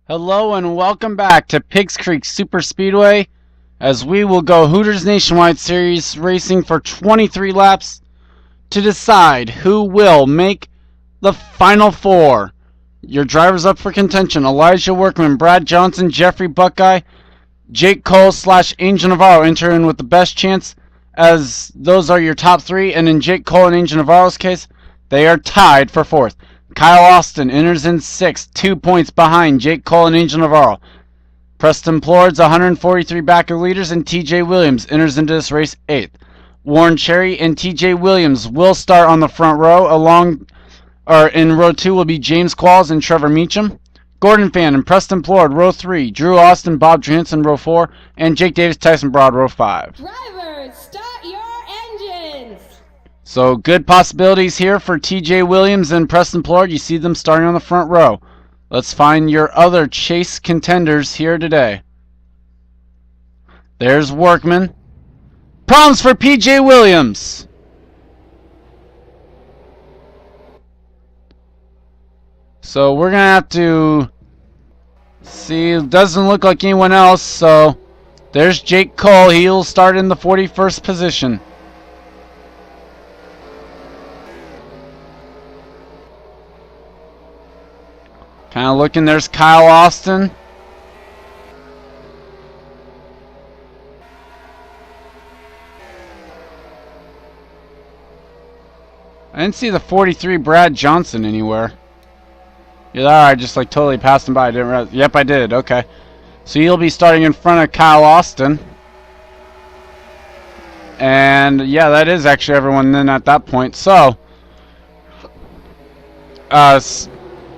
Hello and welcome back to Piggzcreek Super Speedway as we will go Hooters Nationwide Series racing for 23 laps to decide who will make the Final Four. Your drivers up for contention: Elijah Workman, Brad Johnson, Jeffrey Buckeye, Jake Cole / Angel Navarro enter in with the best chance, as those are your top three, and in Jake Cole and Angel Navarro's case, they are tied for fourth. Kyle Austin enters in sixth, 2 points behind Jake Cole and Angel Navarro. Preston Plord's 143 backer leaders, and TJ Williams enters into this race eighth. Warren Cherry and TJ Williams will start on the front row. In row 2 will be James Qualls and Trevor Meacham. Gordon Fan and Preston Plord, row 3. Drew Austin, Bob Johansson, row 4. And Jake Davis, Tyson Broad, row 5. Drivers, start your engines! So good possibilities here for TJ Williams and Preston Plord. You see them starting on the front row. Let's find your other chase contenders here today. There's Workman. Problems for PJ Williams. So we're going to have to see. It doesn't look like anyone else. So there's Jake Cole. He'll start in the 41st position. Kind of looking, there's Kyle Austin. I didn't see the 43 Brad Johnson anywhere. Yeah, I just totally passed him by. I didn't realize. Yep, I did. Okay. So he'll be starting in front of Kyle Austin. And yeah, that is actually everyone then at that point. So,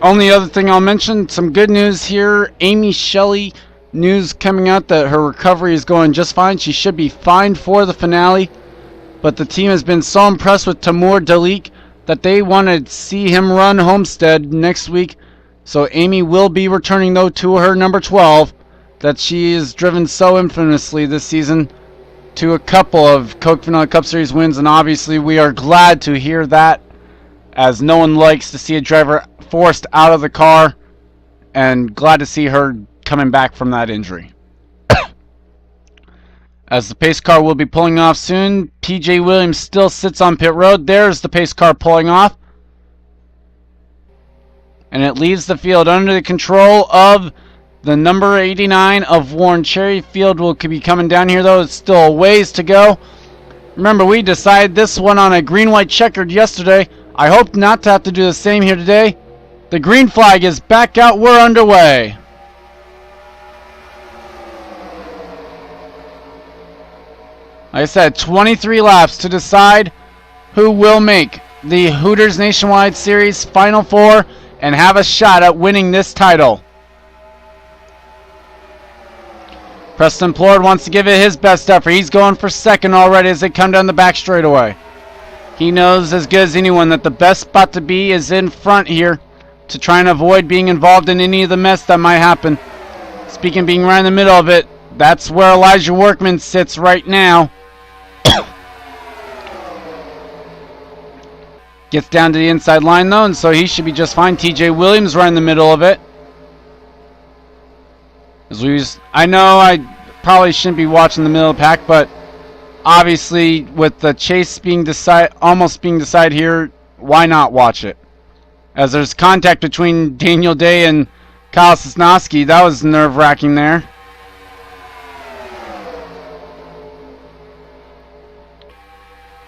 only other thing I'll mention, some good news here. Amy Shelley, news coming out that her recovery is going just fine. She should be fine for the finale. But the team has been so impressed with Timur Dalik that they want to see him run Homestead next week. So Amy will be returning, though, to her number 12 that she has driven so infamously this season to a couple of Coke Vanilla Cup Series wins. And obviously we are glad to hear that, as no one likes to see a driver forced out of the car, and glad to see her coming back from that injury. As the pace car will be pulling off soon, PJ Williams still sits on pit road. There's the pace car pulling off, and it leaves the field under the control of the number 89 of Warren Cherry. Field will be coming down here, though. It's still a ways to go. Remember, we decided this one on a green-white checkered yesterday. I hope not to have to do the same here today. The green flag is back out. We're underway. Like I said, 23 laps to decide who will make the Hooters Nationwide Series Final Four and have a shot at winning this title. Preston Plord wants to give it his best effort. He's going for second already as they come down the back straightaway. He knows as good as anyone that the best spot to be is in front here, to try and avoid being involved in any of the mess that might happen. Speaking of being right in the middle of it, that's where Elijah Workman sits right now. Gets down to the inside line, though, and so he should be just fine. TJ Williams right in the middle of it. I know I probably shouldn't be watching the middle of the pack, but obviously with the chase almost being decided here, why not watch it? As there's contact between Daniel Day and Kyle Sosnowski. That was nerve-wracking there.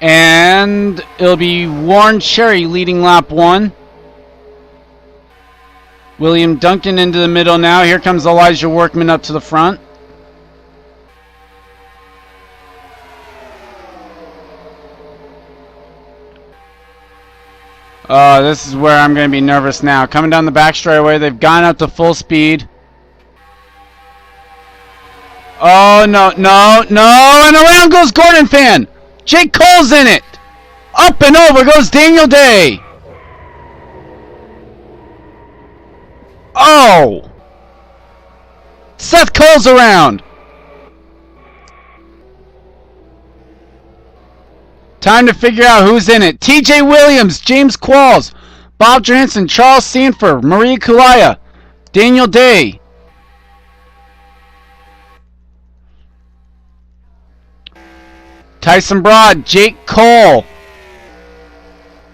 And it'll be Warren Cherry leading lap 1. William Duncan into the middle now. Here comes Elijah Workman up to the front. This is where I'm going to be nervous now. Coming down the back straightaway, they've gone up to full speed. Oh, no, and around goes Gordon Fan. Jake Cole's in it. Up and over goes Daniel Day. Oh! Seth Cole's around. Time to figure out who's in it. TJ Williams, James Qualls, Bob Johansson, Charles Sanford, Maria Kulaya, Daniel Day, Tyson Broad, Jake Cole,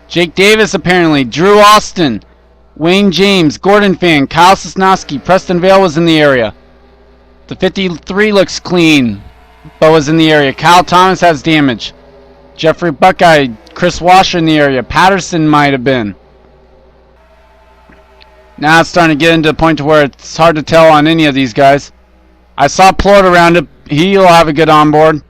Jake Davis apparently, Drew Austin, Wayne James, Gordon Fan, Kyle Sosnowski, Preston Vale was in the area. The 53 looks clean, but was in the area. Kyle Thomas has damage. Jeffrey Buckeye, Chris Washer in the area. Patterson might have been. Now it's starting to get into the point to where it's hard to tell on any of these guys. I saw Plort around it. He'll have a good onboard.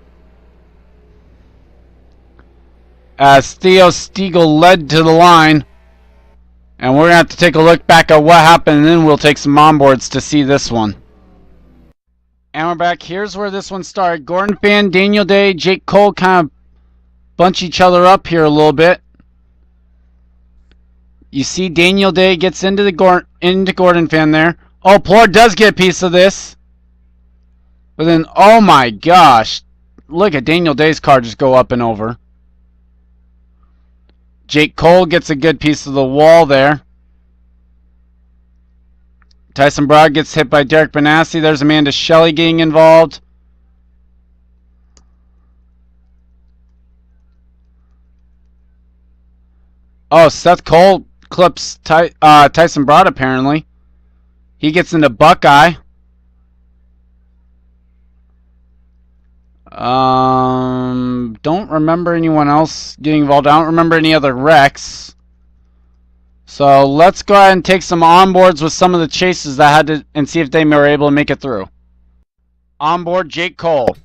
As Theo Stiegel led to the line. And we're going to have to take a look back at what happened, and then we'll take some onboards to see this one. And we're back. Here's where this one started. Gordon Fan, Daniel Day, Jake Cole kind of bunch each other up here a little bit. You see Daniel Day gets into Gordon Fan there. Oh, Plord does get a piece of this. But then, oh my gosh. Look at Daniel Day's car just go up and over. Jake Cole gets a good piece of the wall there. Tyson Broad gets hit by Derek Benassi. There's Amanda Shelley getting involved. Oh, Seth Cole clips Tyson Broad apparently. He gets into Buckeye. Don't remember anyone else getting involved. I don't remember any other wrecks. So let's go ahead and take some onboards with some of the chases that had to, and see if they were able to make it through. Onboard Jake Cole.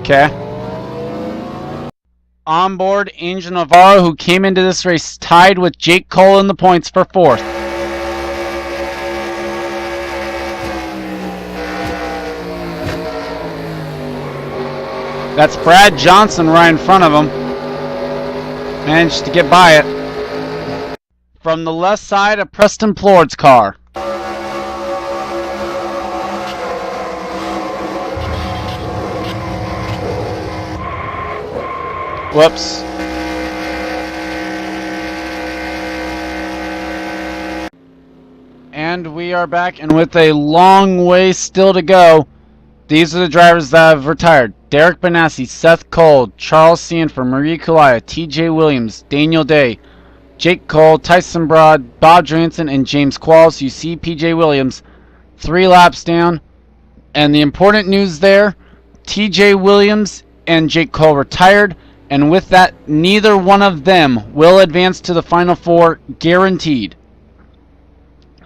Okay. Onboard Angel Navarro, who came into this race tied with Jake Cole in the points for 4th. That's Brad Johnson right in front of him. Managed to get by it. From the left side of Preston Plord's car. Whoops. And we are back, and with a long way still to go, these are the drivers that have retired. Derek Benassi, Seth Cole, Charles Sanford, Marie Kulaya, TJ Williams, Daniel Day, Jake Cole, Tyson Broad, Bob Johansson, and James Qualls. You see PJ Williams 3 laps down. And the important news there, TJ Williams and Jake Cole retired. And with that, neither one of them will advance to the Final 4, guaranteed.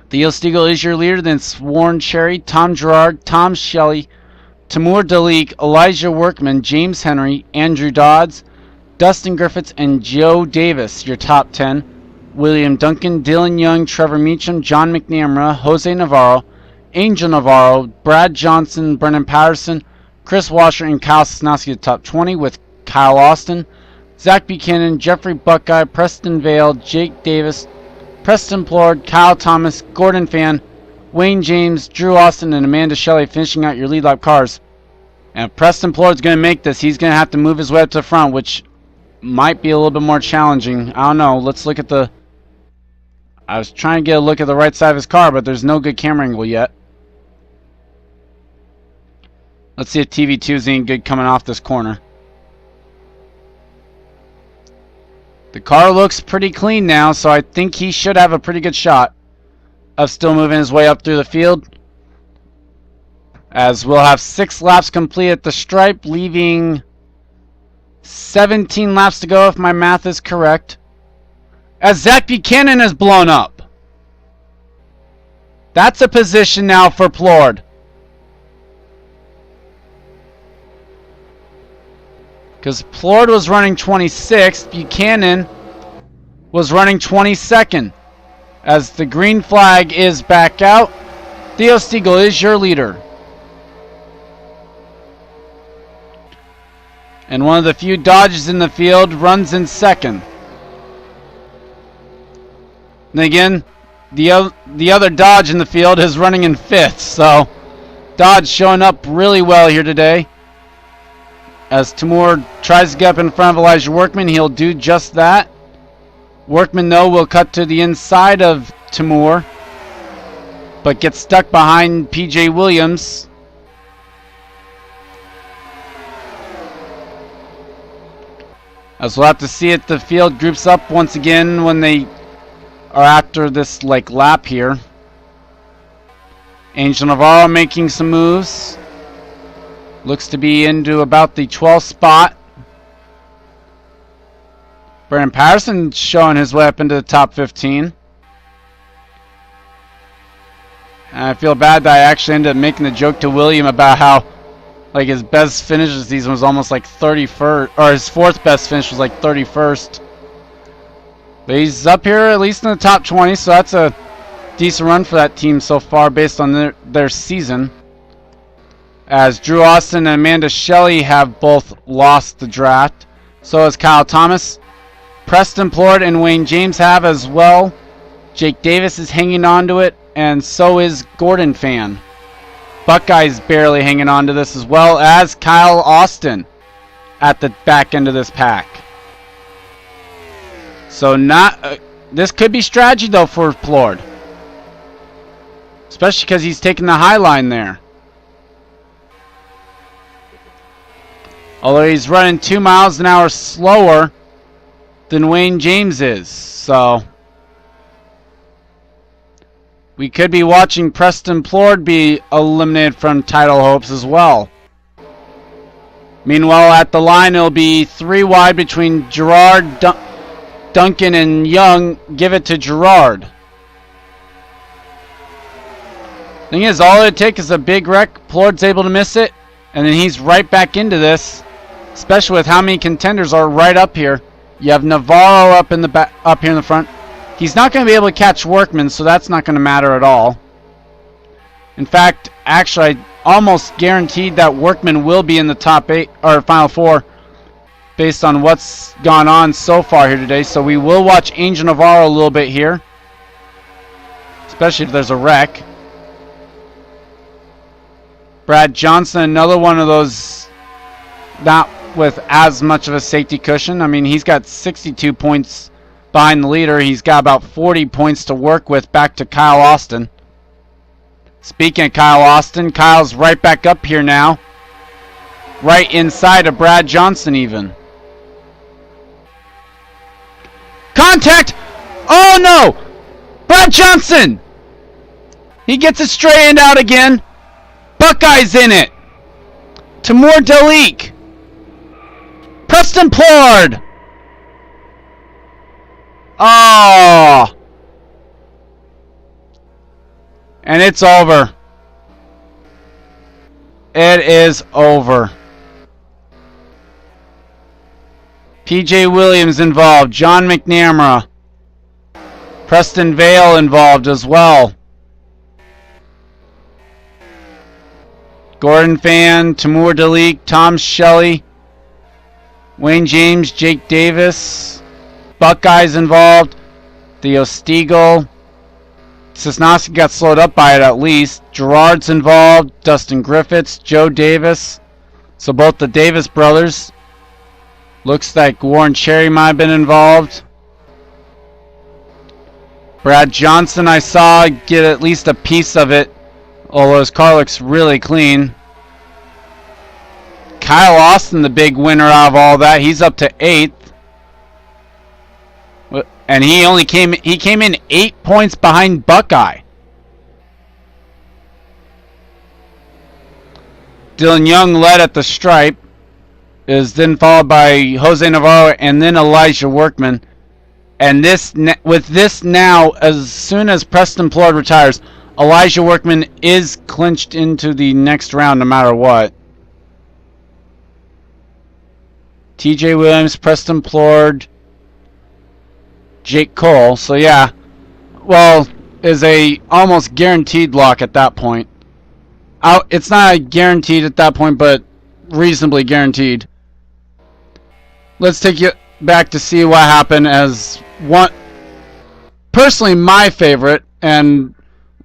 Theo Stiegel is your leader, then Warren Cherry, Tom Gerard, Tom Shelley, Timur Dalik, Elijah Workman, James Henry, Andrew Dodds, Dustin Griffiths, and Joe Davis, your top 10. William Duncan, Dylan Young, Trevor Meacham, John McNamara, Jose Navarro, Angel Navarro, Brad Johnson, Brennan Patterson, Chris Washer, and Kyle Sosnowski, the top 20, with Kyle Austin, Zach Buchanan, Jeffrey Buckeye, Preston Vale, Jake Davis, Preston Plord, Kyle Thomas, Gordon Fan, Wayne James, Drew Austin, and Amanda Shelley finishing out your lead lap cars. And if Preston Plord's going to make this, he's going to have to move his way up to the front, which might be a little bit more challenging. I don't know. Let's look at the... I was trying to get a look at the right side of his car, but there's no good camera angle yet. Let's see if TV2 is any good coming off this corner. The car looks pretty clean now, so I think he should have a pretty good shot of still moving his way up through the field. As we'll have 6 laps complete at the stripe, leaving 17 laps to go if my math is correct. As Zach Buchanan is blown up. That's a position now for Plord. Because Plord was running 26th, Buchanan was running 22nd. As the green flag is back out, Theo Stiegel is your leader. And one of the few Dodges in the field runs in second. And again, the other Dodge in the field is running in 5th. So Dodge showing up really well here today. As Timur tries to get up in front of Elijah Workman, he'll do just that. Workman, though, will cut to the inside of Timur, but gets stuck behind P.J. Williams. As we'll have to see it, the field groups up once again when they are after this lap here. Angel Navarro making some moves. Looks to be into about the 12th spot. Brandon Patterson showing his way up into the top 15. And I feel bad that I actually ended up making the joke to William about how his best finish this season was almost 31st, or his 4th best finish was 31st. But he's up here at least in the top 20, so that's a decent run for that team so far based on their season. As Drew Austin and Amanda Shelley have both lost the draft. So has Kyle Thomas. Preston Plord and Wayne James have as well. Jake Davis is hanging on to it, and so is Gordon Fan. Buckeyes barely hanging on to this, as well as Kyle Austin at the back end of this pack. So this could be strategy though for Plord, especially because he's taking the high line there. Although he's running 2 miles an hour slower than Wayne James is. So we could be watching Preston Plord be eliminated from title hopes as well. Meanwhile, at the line, it'll be 3 wide between Gerard, Duncan, and Young. Give it to Gerard. Thing is, all it takes is a big wreck. Plord's able to miss it, and then he's right back into this. Especially with how many contenders are right up here. You have Navarro up in the back, up here in the front. He's not going to be able to catch Workman, so that's not going to matter at all. In fact, actually, I almost guaranteed that Workman will be in the top 8 or final 4, based on what's gone on so far here today. So we will watch Angel Navarro a little bit here, especially if there's a wreck. Brad Johnson, another one of those not with as much of a safety cushion. I mean, he's got 62 points behind the leader. He's got about 40 points to work with back to Kyle Austin. Speaking of Kyle Austin, Kyle's right back up here now. Right inside of Brad Johnson even. Contact! Oh no! Brad Johnson! He gets it straightened out again. Buckeyes in it. Timur Dalik. Preston Plord. Oh. And it's over. It is over. P.J. Williams involved. John McNamara. Preston Vale involved as well. Gordon Fan, Timur Dalik, Tom Shelley, Wayne James, Jake Davis, Buckeyes involved, Theo Stiegel, Cisnowski got slowed up by it at least, Gerard's involved, Dustin Griffiths, Joe Davis, so both the Davis brothers. Looks like Warren Cherry might have been involved. Brad Johnson I saw get at least a piece of it, although his car looks really clean. Kyle Austin, the big winner out of all that. He's up to 8th. And he came in 8 points behind Buckeye. Dylan Young led at the stripe. Is then followed by Jose Navarro and then Elijah Workman. And with this now, as soon as Preston Plord retires, Elijah Workman is clinched into the next round no matter what. TJ Williams, Preston Plord, Jake Cole. So yeah, well, is a almost guaranteed lock at that point. It's not guaranteed at that point, but reasonably guaranteed. Let's take you back to see what happened as one, personally my favorite, and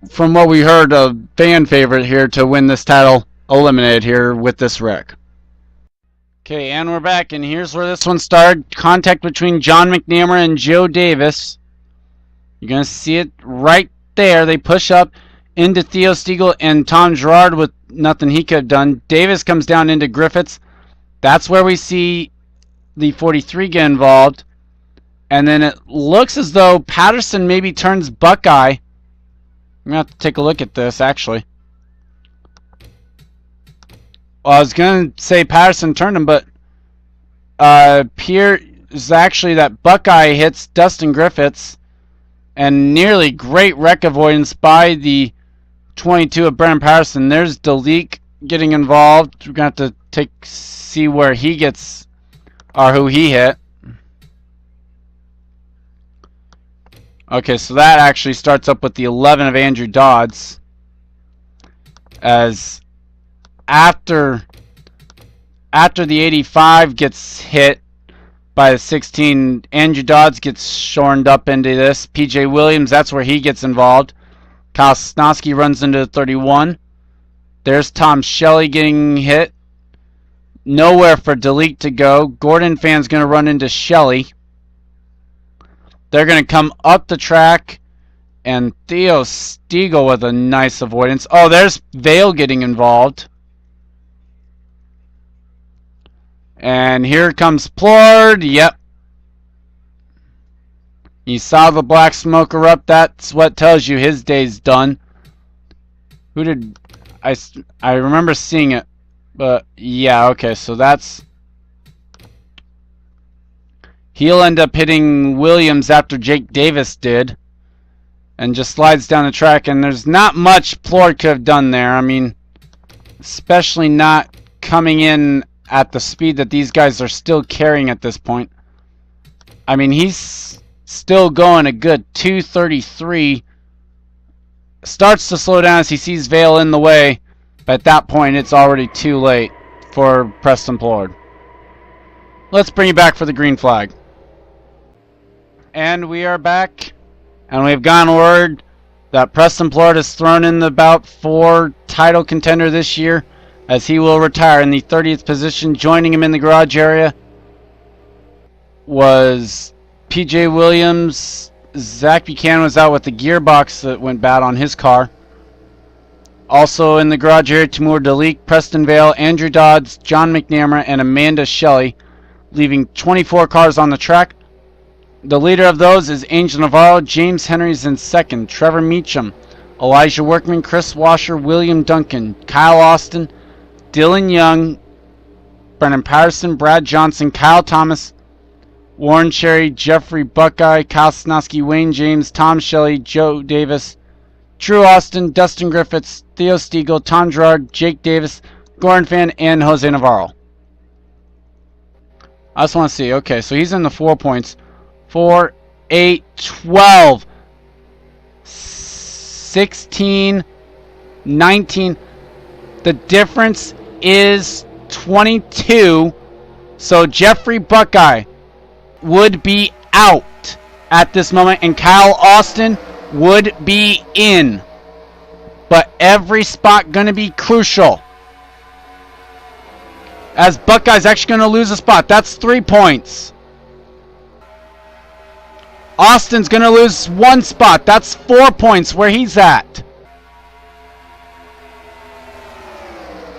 from what we heard, a fan favorite here to win this title eliminated here with this wreck. Okay, and we're back, and here's where this one started. Contact between John McNamara and Joe Davis. You're going to see it right there. They push up into Theo Stiegel and Tom Girard with nothing he could have done. Davis comes down into Griffiths. That's where we see the 43 get involved. And then it looks as though Patterson maybe turns Buckeye. I'm going to have to take a look at this, actually. Well, I was going to say Patterson turned him, but Pierre is actually that Buckeye hits Dustin Griffiths. And nearly great wreck avoidance by the 22 of Brennan Patterson. There's Dalik getting involved. We're going to have to see where he gets, or who he hit. Okay, so that actually starts up with the 11 of Andrew Dodds. As after the 85 gets hit by the 16, Andrew Dodds gets shorned up into this. PJ Williams, that's where he gets involved. Kyle Snosky runs into the 31. There's Tom Shelley getting hit. Nowhere for Delete to go. Gordon fan's going to run into Shelley. They're going to come up the track. And Theo Stiegel with a nice avoidance. Oh, there's Vale getting involved. And here comes Plord. Yep. You saw the black smoke erupt. That's what tells you his day's done. Who did... I remember seeing it. But, yeah, okay. So that's... He'll end up hitting Williams after Jake Davis did. And just slides down the track. And there's not much Plord could have done there. I mean, especially not coming in at the speed that these guys are still carrying at this point. I mean, he's still going a good 233. Starts to slow down as he sees Vale in the way. But at that point, it's already too late for Preston Plord. Let's bring you back for the green flag. And we are back. And we've gotten word that Preston Plord has thrown in the bout for title contender this year, as he will retire in the 30th position. Joining him in the garage area was PJ Williams. Zach Buchanan was out with the gearbox that went bad on his car. Also in the garage area, Timur Dalik, Preston Vale, Andrew Dodds, John McNamara, and Amanda Shelley, leaving 24 cars on the track. The leader of those is Angel Navarro. James Henry's in second. Trevor Meacham, Elijah Workman, Chris Washer, William Duncan, Kyle Austin, Dylan Young, Brennan Patterson, Brad Johnson, Kyle Thomas, Warren Cherry, Jeffrey Buckeye, Kyle Snosky, Wayne James, Tom Shelley, Joe Davis, Drew Austin, Dustin Griffiths, Theo Stiegel, Tom Girard, Jake Davis, Gordon Fan, and Jose Navarro. I just want to see. Okay, so he's in the 4 points. 4, 8, 12, 16, 19. The difference is 22. So Jeffrey Buckeye would be out at this moment, and Kyle Austin would be in. But every spot going to be crucial, as Buckeye's actually going to lose a spot. That's 3 points. Austin's going to lose 1 spot. That's 4 points where he's at.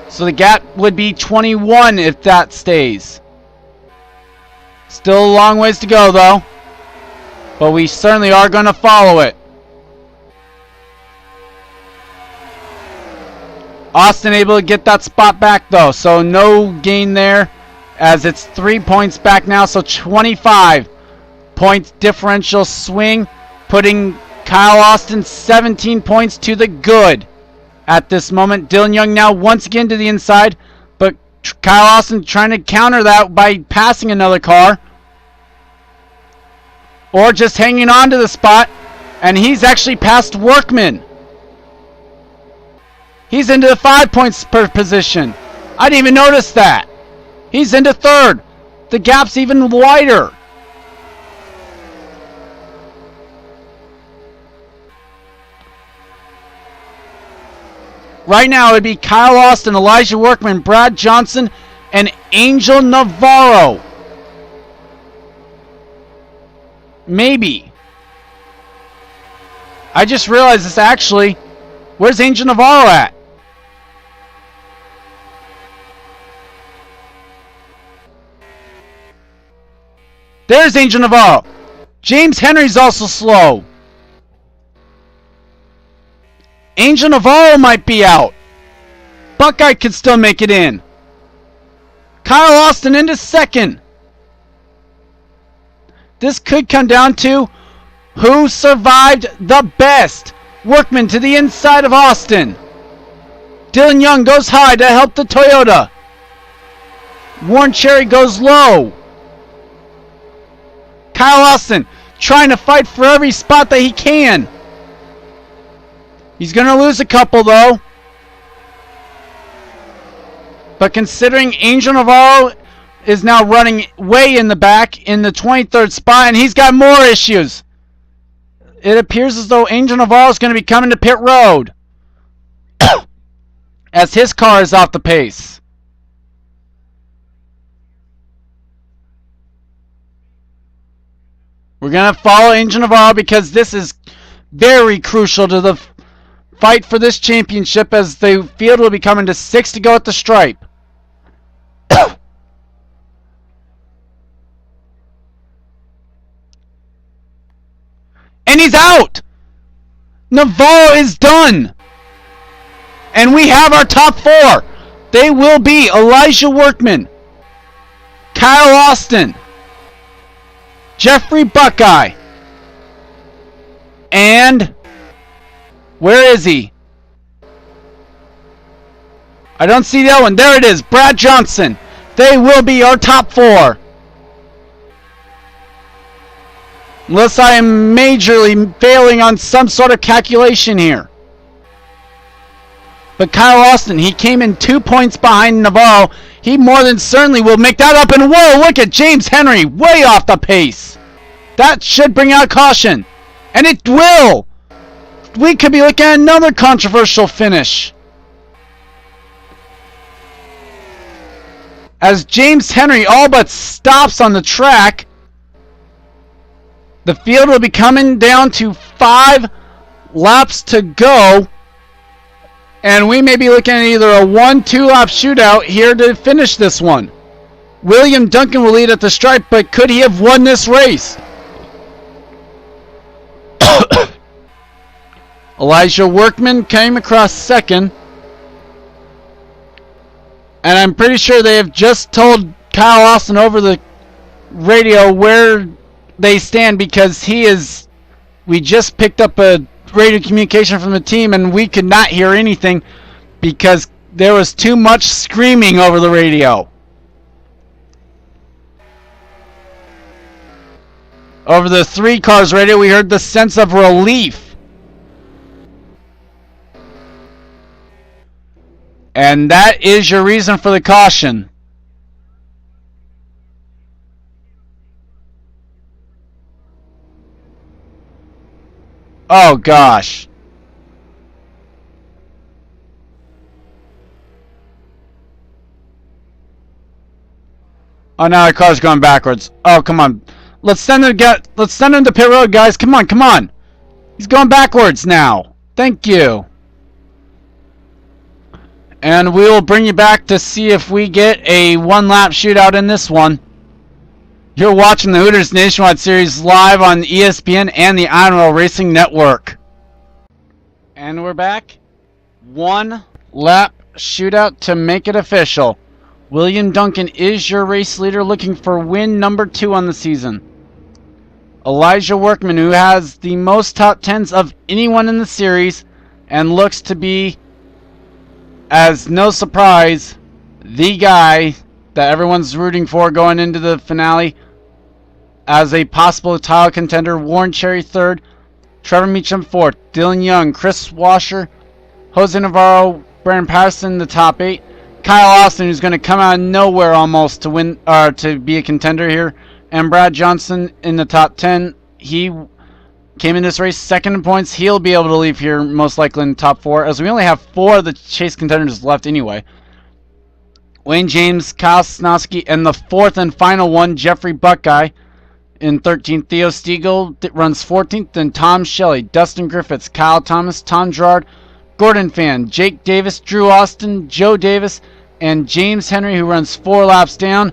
So the gap would be 21 if that stays. Still a long ways to go, though. But we certainly are going to follow it. Austin able to get that spot back, though. So no gain there, as it's 3 points back now. So 25 points differential swing, putting Kyle Austin 17 points to the good at this moment. Dylan Young now once again to the inside, but Kyle Austin trying to counter that by passing another car, or just hanging on to the spot, and he's actually passed Workman. He's into the 5 points per position. I didn't even notice that. He's into third. The gap's even wider. Right now, it would be Kyle Austin, Elijah Workman, Brad Johnson, and Angel Navarro. Maybe. I just realized this actually. Where's Angel Navarro at? There's Angel Navarro. James Henry's also slow. Angel Navarro might be out. Buckeye could still make it in. Kyle Austin into second. This could come down to who survived the best. Workman to the inside of Austin. Dylan Young goes high to help the Toyota. Warren Cherry goes low. Kyle Austin trying to fight for every spot that he can. He's going to lose a couple though. But considering Angel Navarro is now running way in the back in the 23rd spot and he's got more issues. It appears as though Angel Navarro is going to be coming to pit road as his car is off the pace. We're going to follow Angel Navarro because this is very crucial to the fight for this championship as the field will be coming to 6 to go at the stripe. And he's out! Navarro is done! And we have our top 4. They will be Elijah Workman, Kyle Austin, Jeffrey Buckeye, and where is he? I don't see that one. There it is. Brad Johnson. They will be our top 4. Unless I am majorly failing on some sort of calculation here. But Kyle Austin, he came in 2 points behind Navarro. He more than certainly will make that up. And whoa, look at James Henry. Way off the pace. That should bring out caution. And it will. We could be looking at another controversial finish. As James Henry all but stops on the track, the field will be coming down to 5 laps to go. And we may be looking at either a 1-2 lap shootout here to finish this one. William Duncan will lead at the stripe, but could he have won this race? Elijah Workman came across second. And I'm pretty sure they have just told Kyle Austin over the radio where they stand because we just picked up a radio communication from the team and we could not hear anything because there was too much screaming over the radio. Over the 3 cars radio, we heard the sense of relief. And that is your reason for the caution. Oh gosh. Oh, now the car's going backwards. Oh, come on. Let's send him to pit road, guys. Come on, come on. He's going backwards now. Thank you. And we will bring you back to see if we get a 1-lap shootout in this one. You're watching the Hooters Nationwide Series live on ESPN and the INORL Racing Network. And we're back. 1-lap shootout to make it official. William Duncan is your race leader, looking for win number 2 on the season. Elijah Workman, who has the most top 10s of anyone in the series and looks to be, as no surprise, the guy that everyone's rooting for going into the finale as a possible title contender. Warren Cherry 3rd, Trevor Meacham 4th, Dylan Young, Chris Washer, Jose Navarro, Brandon Patterson the top 8, Kyle Austin, who's going to come out of nowhere almost to win to be a contender here, and Brad Johnson in the top 10. He came in this race second in points. He'll be able to leave here most likely in the top 4, as we only have 4 of the chase contenders left anyway. Wayne James, Kyle Sosnowski, and the fourth and final one, Jeffrey Buckeye. In 13th, Theo Stiegel runs 14th. Then Tom Shelley, Dustin Griffiths, Kyle Thomas, Tom Gerard, Gordon Fan, Jake Davis, Drew Austin, Joe Davis, and James Henry, who runs 4 laps down.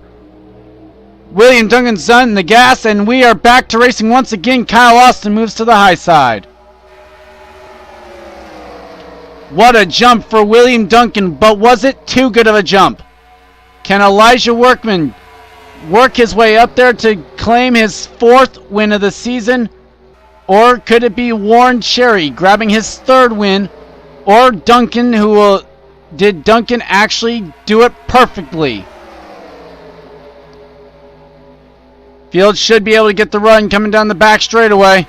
William Duncan's on the gas, and we are back to racing once again. Kyle Austin moves to the high side. What a jump for William Duncan, but was it too good of a jump? Can Elijah Workman work his way up there to claim his 4th win of the season? Or could it be Warren Cherry grabbing his 3rd win? Or Duncan, did Duncan actually do it perfectly? Field should be able to get the run coming down the back straightaway.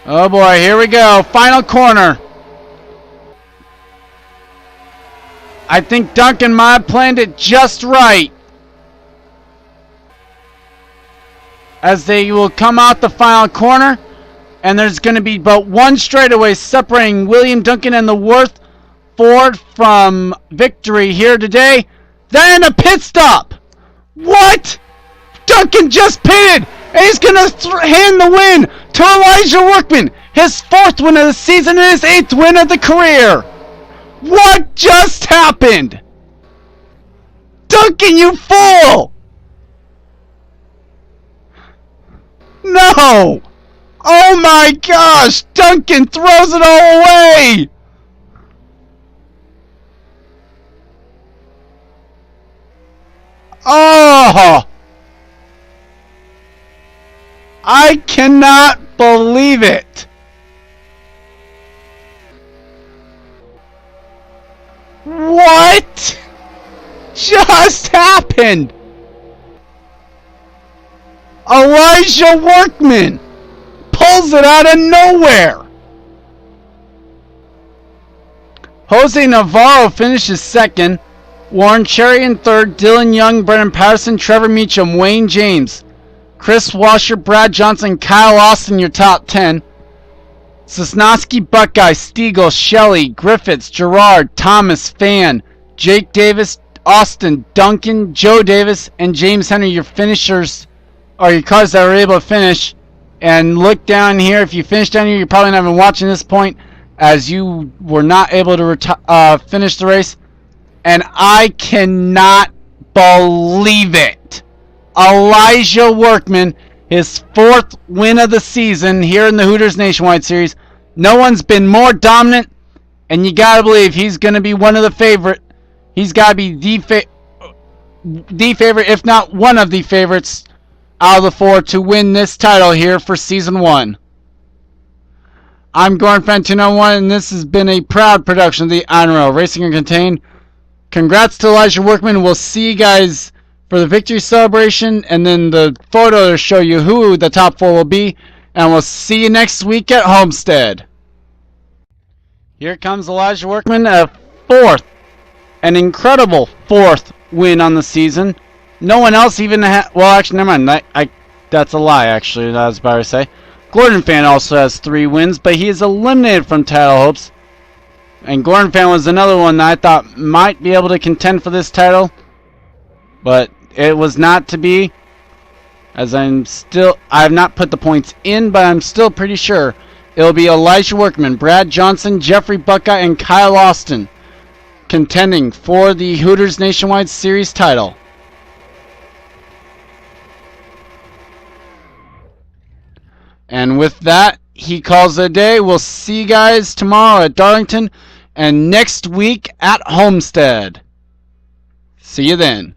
Oh boy, here we go. Final corner. I think Duncan might have planned it just right, as they will come out the final corner, and there's going to be but one straightaway separating William Duncan and the Worth Ford from victory here today. Then a pit stop. What? Duncan just pitted, and he's going to hand the win to Elijah Workman, his 4th win of the season and his 8th win of the career. What just happened? Duncan, you fool! No! Oh my gosh! Duncan throws it all away! Oh! I cannot believe it! What just happened? Elijah Workman pulls it out of nowhere. Jose Navarro finishes 2nd. Warren Cherry in 3rd. Dylan Young, Brennan Patterson, Trevor Meacham, Wayne James, Chris Washer, Brad Johnson, Kyle Austin, your top 10. Sosnowski, Buckeye, Stiegel, Shelley, Griffiths, Gerard, Thomas, Fan, Jake Davis, Austin, Duncan, Joe Davis, and James Henry, your finishers, or your cars that were able to finish. And look down here. If you finish down here, you're probably not even watching this point, as you were not able to finish the race. And I cannot believe it. Elijah Workman, his 4th win of the season here in the Hooters Nationwide Series. No one's been more dominant, and you gotta believe he's gonna be one of the favorite. He's gotta be the favorite, if not one of the favorites out of the 4 to win this title here for Season 1. I'm Gordon Fan291, and this has been a proud production of the INORL Racing and Contain. Congrats to Elijah Workman. We'll see you guys for the victory celebration, and then the photo to show you who the top 4 will be, and we'll see you next week at Homestead. Here comes Elijah Workman, a 4th, an incredible 4th win on the season. No one else even well, actually, never mind. That's a lie, actually, I was about to say. Gordon Fan also has 3 wins, but he is eliminated from title hopes. And Gordon Fan was another one that I thought might be able to contend for this title, but it was not to be, as I have not put the points in, but I'm still pretty sure it'll be Elijah Workman, Brad Johnson, Jeffrey Buckeye, and Kyle Austin contending for the Hooters Nationwide Series title. And with that, he calls it a day. We'll see you guys tomorrow at Darlington and next week at Homestead. See you then.